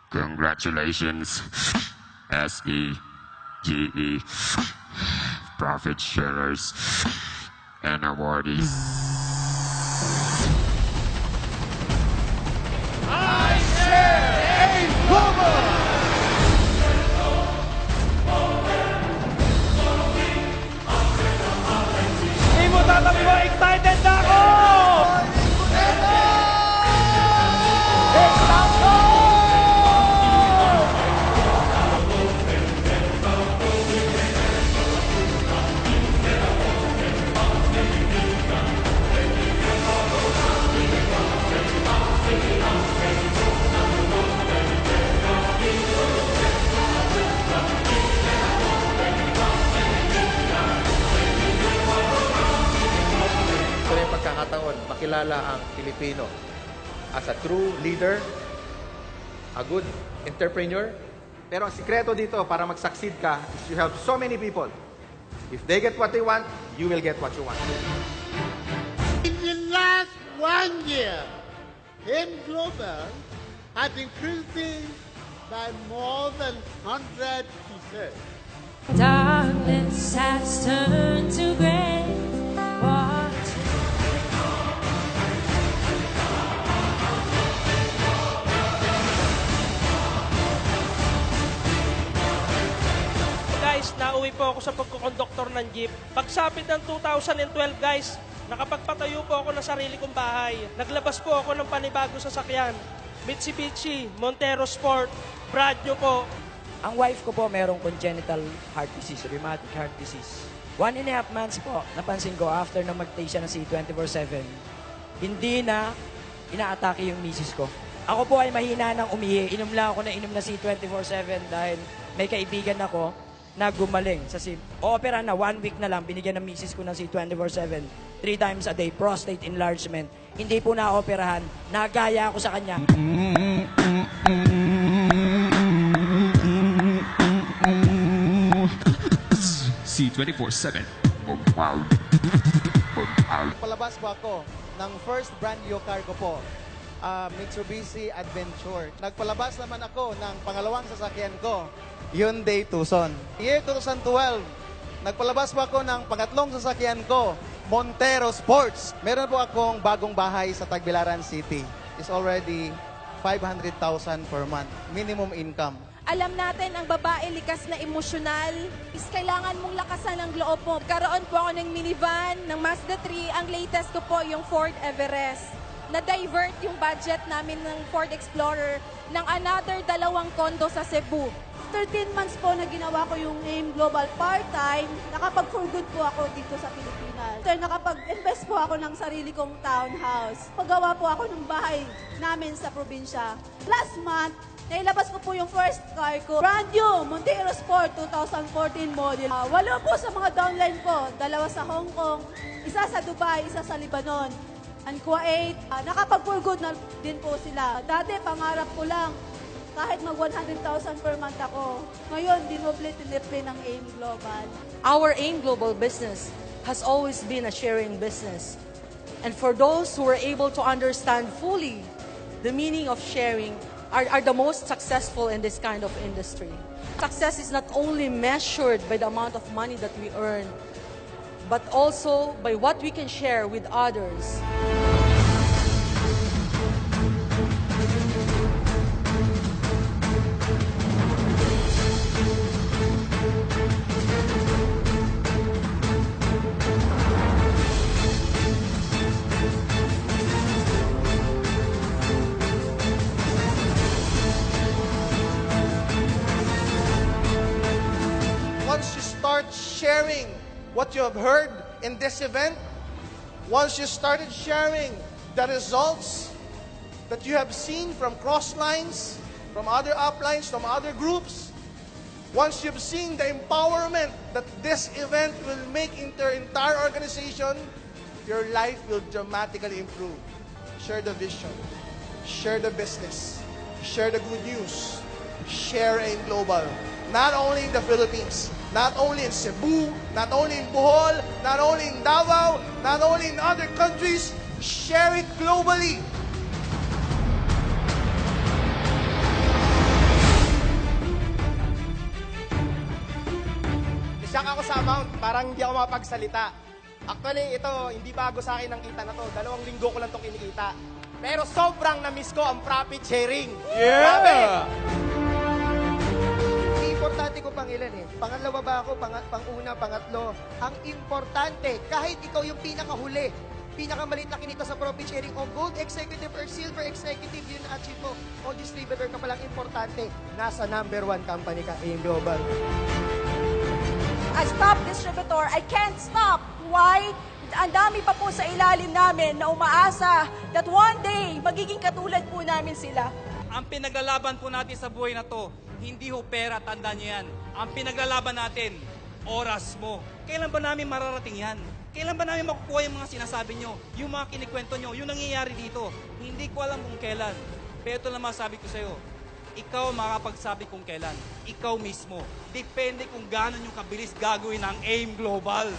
Congratulations, SEGE, profit sharers, and awardees. I share AIM Global! Hindi mo tatabi mo, excited na ako! Pagkakataon, makilala ang Pilipino as a true leader, a good entrepreneur. Pero ang sikreto dito para mag-succeed ka is you help so many people. If they get what they want, you will get what you want. In the last 1 year, AIM Global has increasing by more than 100%. Darkness has turned to gray. Guys, nauwi po ako sa pagkukonduktor ng jeep. Pagsapit ng 2012, guys, nakapagpatayo po ako ng sarili kong bahay. Naglabas po ako ng panibagong sasakyan. Mitsubishi, Montero Sport, brand new po. Ang wife ko po merong congenital heart disease, rheumatic heart disease. 1.5 months po, napansin ko after na mag-take siya ng C24/7, hindi na inaatake yung misis ko. Ako po ay mahina ng umihi. Inom lang ako na inom na C24/7 dahil may kaibigan ako na gumaling sa opera na 1 week na lang, binigyan ng misis ko ng C24/7, 3 times a day, prostate enlargement. Hindi po na-operahan, nagaya ako sa kanya. C24/7. Palabas po ako ng first brand new car ko po, Mitsubishi Adventure. Nagpalabas naman ako ng pangalawang sasakyan ko, Hyundai Tucson. Year 2012, nagpalabas po ako ng pangatlong sasakyan ko, Montero Sports. Meron po akong bagong bahay sa Tagbilaran City. It's already 500,000 per month, minimum income. Alam natin, ang babae likas na emosyonal, is kailangan mong lakasan ang loob mo. Karoon po ako ng minivan, ng Mazda 3, ang latest ko po yung Ford Everest. Na-divert yung budget namin ng Ford Explorer ng another 2 condo sa Cebu. 13 months po na ginawa ko yung AIM Global part-time, nakapag-for good po ako dito sa Pilipinas. So, nakapag-invest po ako ng sarili kong townhouse. Paggawa po ako ng bahay namin sa probinsya. Last month, nailabas ko po yung first car ko. Brand new, Montero Sport 2014 model. 8 po sa mga downline ko. 2 sa Hong Kong, 1 sa Dubai, 1 sa Lebanon. And Kuwait, nakapag-for good na din po sila. Dati, pangarap ko lang, kahit mag 100,000 per month ako. Ngayon, dinoble-tiniple ng AIM Global. Our AIM Global business has always been a sharing business. And for those who were able to understand fully the meaning of sharing, are the most successful in this kind of industry. Success is not only measured by the amount of money that we earn, but also by what we can share with others. Once you start sharing what you have heard in this event, once you started sharing the results that you have seen from Crosslines, from other uplines, from other groups, once you've seen the empowerment that this event will make into your entire organization, your life will dramatically improve. Share the vision, share the business, share the good news, share AIM Global. Not only in the Philippines, not only in Cebu, not only in Bohol, not only in Davao, not only in other countries, share it globally. na-stuck ako sa amount. Parang hindi ako makapagsalita. Actually, ito, hindi bago sa akin ang kita na to. 2 linggo ko lang itong kinikita. Pero sobrang na-miss ko ang profit sharing. Grabe! Importante ko pang ilan eh. Pangalawa ba ako, pang-una, pangatlo. Ang importante, kahit ikaw yung pinakahuli, pinakamaliit na kinita sa profit sharing o gold executive or silver executive, yun achieve mo. O distributor ka palang importante, nasa number 1 company ka, AIM Global. As top distributor, I can't stop. Why? Ang dami pa po sa ilalim namin na umaasa that one day, magiging katulad po namin sila. Ang pinaglalaban po natin sa buhay na to, hindi ho pera, tandaan niyo yan. Ang pinaglalaban natin, oras mo. Kailan ba namin mararating yan? Kailan ba namin makukuha yung mga sinasabi nyo? Yung mga kinikwento nyo, yung nangyayari dito? Hindi ko alam kung kailan. Pero ito lang masabi ko sa'yo. Ikaw makakapagsabi kung kailan. Ikaw mismo. Depende kung gano'n yung kabilis gagawin ng AIM Global.